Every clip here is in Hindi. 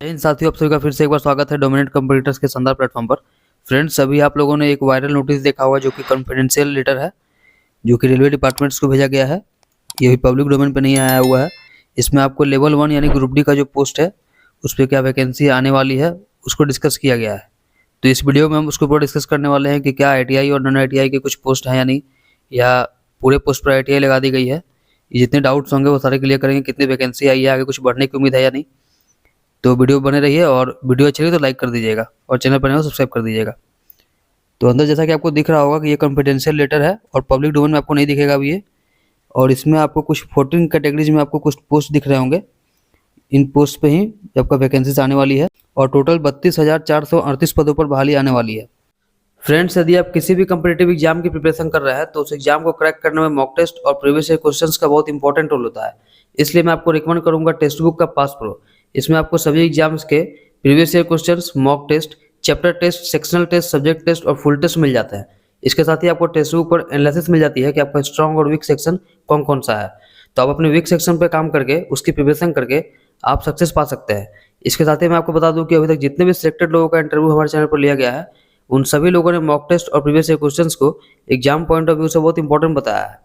इन साथियों, आप सभी का फिर से एक बार स्वागत है डोमिनेट कंपटीटर्स के शानदार प्लेटफॉर्म पर। फ्रेंड्स, अभी आप लोगों ने एक वायरल नोटिस देखा होगा जो कि कॉन्फिडेंशियल लेटर है, जो कि रेलवे डिपार्टमेंट्स को भेजा गया है। ये भी पब्लिक डोमेन पे नहीं आया हुआ है। इसमें आपको लेवल 1 यानी ग्रुप डी का जो पोस्ट है उस पर क्या वैकेंसी आने वाली है उसको डिस्कस किया गया है। तो इस वीडियो में हम उसके ऊपर डिस्कस करने वाले हैं कि क्या ITI और नॉन ITI के कुछ पोस्ट हैं या नहीं, या पूरे पोस्ट पर ITI लगा दी गई है। ये जितने डाउट्स होंगे वो सारे क्लियर करेंगे, कितनी वैकेंसी आई है, आगे कुछ बढ़ने की उम्मीद है या नहीं। तो वीडियो बने रहिए, और वीडियो अच्छी लगे तो लाइक कर दीजिएगा और चैनल पर नए हो सब्सक्राइब कर दीजिएगा। तो अंदर जैसा कि आपको दिख रहा होगा कि ये कॉन्फिडेंशियल लेटर है और पब्लिक डोमेन में आपको नहीं दिखेगा अभी ये। और इसमें आपको कुछ 14 कैटेगरीज में आपको कुछ पोस्ट दिख रहे होंगे। इन पोस्ट पे ही आपका वैकेंसीज आने वाली है और टोटल 32,438 पदों पर बहाली आने वाली है। फ्रेंड्स, यदि आप किसी भी कम्पिटिटिव एग्जाम की प्रिपरेशन कर रहे हैं तो उस एग्जाम को क्रैक करने में मॉक टेस्ट और प्रीवियस ईयर क्वेश्चंस का बहुत इंपॉर्टेंट रोल होता है। इसलिए मैं आपको रिकमेंड करूंगा टेक्स्ट बुक का पास प्रो। इसमें आपको सभी एग्जाम्स के previous year questions, mock test, chapter test, sectional test, subject test और फुल टेस्ट मिल जाते हैं। इसके साथ ही आपको टेक्स्ट बुक पर एनालिसिस मिल जाती है कि आपका स्ट्रॉन्ग और वीक सेक्शन कौन कौन सा है। तो आप अपने वीक सेक्शन पर काम करके उसकी प्रिपरेशन करके आप सक्सेस पा सकते हैं। इसके साथ ही मैं आपको बता दूं कि अभी तक जितने भी सिलेक्टेड लोगों का इंटरव्यू हमारे चैनल पर लिया गया है उन सभी लोगों ने मॉक टेस्ट और प्रीवियस ईयर क्वेश्चंस को एग्जाम पॉइंट ऑफ व्यू से बहुत इंपॉर्टेंट बताया है।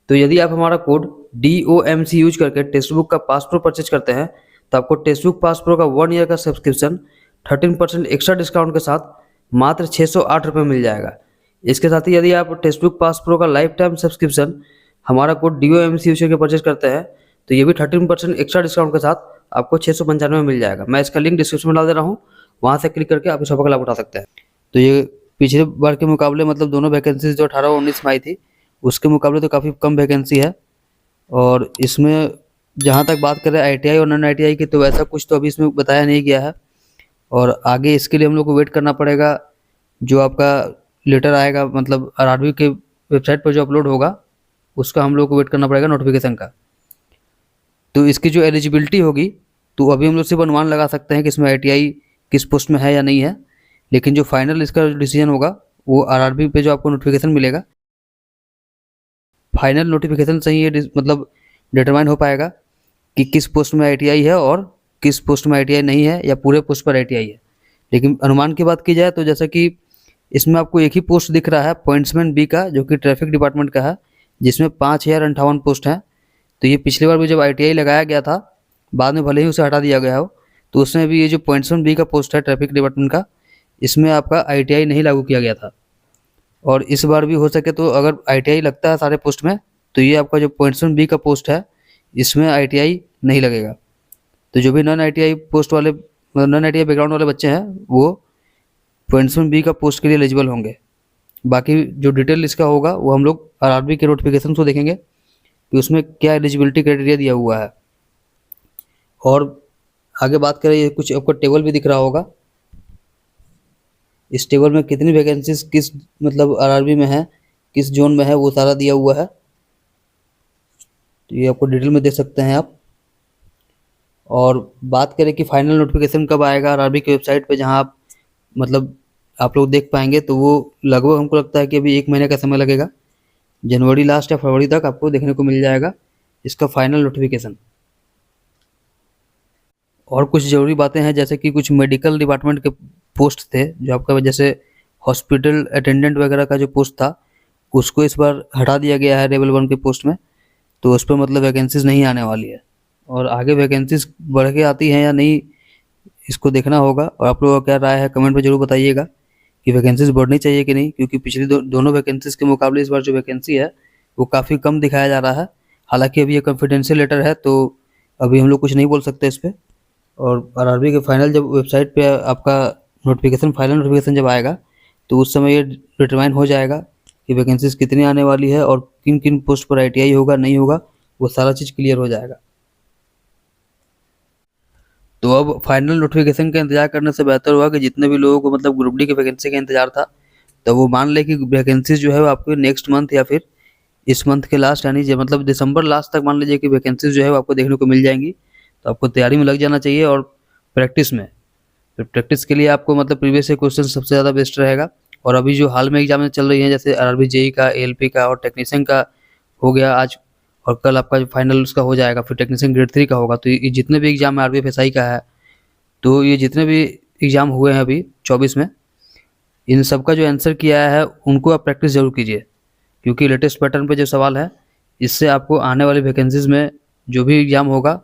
तो यदि आप हमारा कोड DOMC यूज करके टेक्स्ट बुक का पास प्रो परचेज करते हैं तो आपको टेक्स्ट बुक पास प्रो का 1 ईयर का सब्सक्रिप्शन 13% एक्स्ट्रा डिस्काउंट के साथ मात्र 608 रुपये मिल जाएगा। इसके साथ ही यदि आप टेक्स्ट बुक पास प्रो का लाइफ टाइम सब्सक्रिप्शन हमारा कोड DOMC यूज करके परचेज करते हैं तो ये भी 13% एक्स्ट्रा डिस्काउंट के साथ आपको 695 में मिल जाएगा। मैं इसका लिंक डिस्क्रिप्शन में डाल दे रहा हूँ, वहाँ से क्लिक करके आप इस ऑफर का लाभ उठा सकते हैं। तो ये पिछले बार के मुकाबले मतलब दोनों वैकेंसीज जो 18 और 19 में आई थी उसके मुकाबले तो काफ़ी कम वैकेंसी है। और इसमें जहाँ तक बात करें ITI और नॉन ITI की, तो वैसा कुछ तो अभी इसमें बताया नहीं गया है। और आगे इसके लिए हम लोग को वेट करना पड़ेगा। जो आपका लेटर आएगा मतलब RRB के वेबसाइट पर जो अपलोड होगा उसका हम लोग को वेट करना पड़ेगा नोटिफिकेशन का। तो इसकी जो एलिजिबिलिटी होगी तो अभी हम लोग सिर्फ अनुमान लगा सकते हैं कि इसमें ITI किस पोस्ट में है या नहीं है। लेकिन जो फाइनल इसका डिसीजन होगा वो RRB पे जो आपको नोटिफिकेशन मिलेगा, फाइनल नोटिफिकेशन से ही ये मतलब डिटरमाइन हो पाएगा कि किस पोस्ट में ITI है और किस पोस्ट में ITI नहीं है, या पूरे पोस्ट पर ITI है। लेकिन अनुमान की बात की जाए तो जैसा कि इसमें आपको एक ही पोस्ट दिख रहा है पॉइंट्समैन B का, जो कि ट्रैफिक डिपार्टमेंट का है, जिसमें 5058 पोस्ट हैं। तो ये पिछली बार भी जब ITI लगाया गया था, बाद में भले ही उसे हटा दिया गया हो, तो उसमें भी ये जो पॉइंट्समैन B का पोस्ट है ट्रैफिक डिपार्टमेंट का, इसमें आपका ITI नहीं लागू किया गया था। और इस बार भी हो सके तो अगर ITI लगता है सारे पोस्ट में तो ये आपका जो पॉइंट्समैन B का पोस्ट है इसमें ITI नहीं लगेगा। तो जो भी नॉन ITI पोस्ट वाले, नॉन ITI बैकग्राउंड वाले बच्चे हैं वो पॉइंट्समैन B का पोस्ट के लिए एलिजिबल होंगे। बाकी जो डिटेल इसका होगा वो हम लोग RRB के नोटिफिकेशन को देखेंगे कि उसमें क्या एलिजिबिलिटी क्राइटेरिया दिया हुआ है। और आगे बात करें, ये कुछ आपको टेबल भी दिख रहा होगा। इस टेबल में कितनी वैकेंसीज किस मतलब RRB में है, किस जोन में है, वो सारा दिया हुआ है। तो ये आपको डिटेल में देख सकते हैं आप। और बात करें कि फाइनल नोटिफिकेशन कब आएगा RRB की वेबसाइट पे, जहां आप मतलब आप लोग देख पाएंगे, तो वो लगभग हमको लगता है कि अभी 1 महीने का समय लगेगा। जनवरी लास्ट या फरवरी तक आपको देखने को मिल जाएगा इसका फाइनल नोटिफिकेशन। और कुछ ज़रूरी बातें हैं, जैसे कि कुछ मेडिकल डिपार्टमेंट के पोस्ट थे जो आपका, जैसे हॉस्पिटल अटेंडेंट वगैरह का जो पोस्ट था उसको इस बार हटा दिया गया है लेवल 1 के पोस्ट में। तो उस पर मतलब वैकेंसीज नहीं आने वाली है। और आगे वैकेंसीज बढ़ के आती हैं या नहीं इसको देखना होगा। और आप लोगों का क्या राय है कमेंट में जरूर बताइएगा कि वैकेंसीज बढ़नी चाहिए कि नहीं, क्योंकि पिछली दोनों वैकेंसीज के मुकाबले इस बार जो वैकेंसी है वो काफ़ी कम दिखाया जा रहा है। हालांकि अभी ये कॉन्फिडेंशियल लेटर है तो अभी हम लोग कुछ नहीं बोल सकते इस पर। और RRB के फाइनल जब वेबसाइट पे आपका नोटिफिकेशन, फाइनल नोटिफिकेशन जब आएगा तो उस समय ये डिटरमाइन हो जाएगा कि वैकेंसीज कितनी आने वाली है और किन किन पोस्ट पर ITI होगा नहीं होगा, वो सारा चीज़ क्लियर हो जाएगा। तो अब फाइनल नोटिफिकेशन का इंतजार करने से बेहतर हुआ कि जितने भी लोगों को मतलब ग्रुप डी की वैकेंसी का इंतजार था, तो वो मान ले कि वैकेंसीज जो है वो आपको नेक्स्ट मंथ या फिर इस मंथ के लास्ट यानी मतलब दिसंबर लास्ट तक मान लीजिए कि वैकेंसीज जो है वो आपको देखने को मिल जाएंगी। तो आपको तैयारी में लग जाना चाहिए और प्रैक्टिस में। तो प्रैक्टिस के लिए आपको मतलब प्रीवियस ईयर क्वेश्चन सबसे ज़्यादा बेस्ट रहेगा। और अभी जो हाल में एग्जाम चल रही हैं जैसे RRB JEE का, ALP का और टेक्नीशियन का हो गया आज, और कल आपका जो फाइनल उसका हो जाएगा, फिर टेक्नीशियन ग्रेड 3 का होगा। तो ये जितने भी एग्जाम है RBF SI का है तो ये जितने भी एग्ज़ाम हुए हैं अभी 24 में, इन सब का जो आंसर किया है उनको आप प्रैक्टिस ज़रूर कीजिए, क्योंकि लेटेस्ट पैटर्न पे जो सवाल है, इससे आपको आने वाली वैकेंसीज़ में जो भी एग्ज़ाम होगा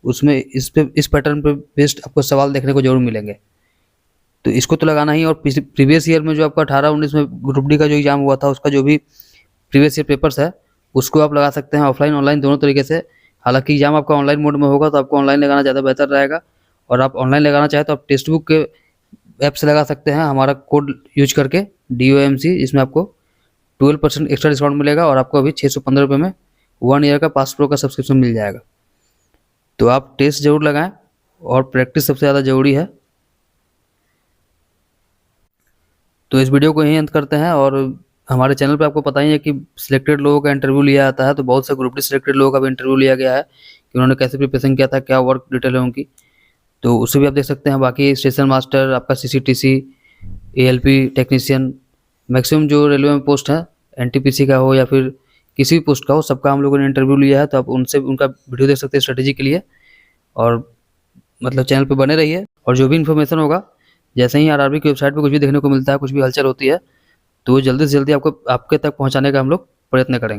उसमें इस पैटर्न पे बेस्ड आपको सवाल देखने को ज़रूर मिलेंगे। तो इसको तो लगाना ही, और प्रीवियस ईयर में जो आपका 18-19 में ग्रुप डी का जो एग्ज़ाम हुआ था उसका जो भी प्रीवियस ईयर पेपर्स है उसको आप लगा सकते हैं ऑफलाइन ऑनलाइन दोनों तरीके से। हालांकि एग्ज़ाम आपका ऑनलाइन मोड में होगा तो आपको ऑनलाइन लगाना ज़्यादा बेहतर रहेगा, और आप ऑनलाइन लगाना चाहें तो आप टेक्स्ट बुक के ऐप से लगा सकते हैं हमारा कोड यूज करके DOMC, इसमें आपको 12% एक्स्ट्रा डिस्काउंट मिलेगा और आपको अभी 615 रुपये में 1 ईयर का पास प्रो का सब्सक्रिप्शन मिल जाएगा। तो आप टेस्ट ज़रूर लगाएं और प्रैक्टिस सबसे ज़्यादा ज़रूरी है। तो इस वीडियो को यहीं अंत करते हैं, और हमारे चैनल पे आपको पता ही है कि सिलेक्टेड लोगों का इंटरव्यू लिया जाता है, तो बहुत से ग्रुप डी सिलेक्टेड लोगों का भी इंटरव्यू लिया गया है कि उन्होंने कैसे प्रिपरेशन किया था, क्या वर्क डिटेल है उनकी, तो उसे भी आप देख सकते हैं। बाकी स्टेशन मास्टर, आपका CCTC, ALP टेक्नीशियन, मैक्सिमम जो रेलवे में पोस्ट है, NTPC का हो या फिर किसी भी पोस्ट का हो, सबका हम लोगों ने इंटरव्यू लिया है, तो आप उनसे उनका वीडियो देख सकते हैं स्ट्रेटेजी के लिए। और मतलब चैनल पे बने रहिए, और जो भी इन्फॉर्मेशन होगा, जैसे ही RRB की वेबसाइट पे कुछ भी देखने को मिलता है, कुछ भी हलचल होती है, तो वो जल्दी से जल्दी आपको आपके तक पहुंचाने का हम लोग प्रयत्न करेंगे।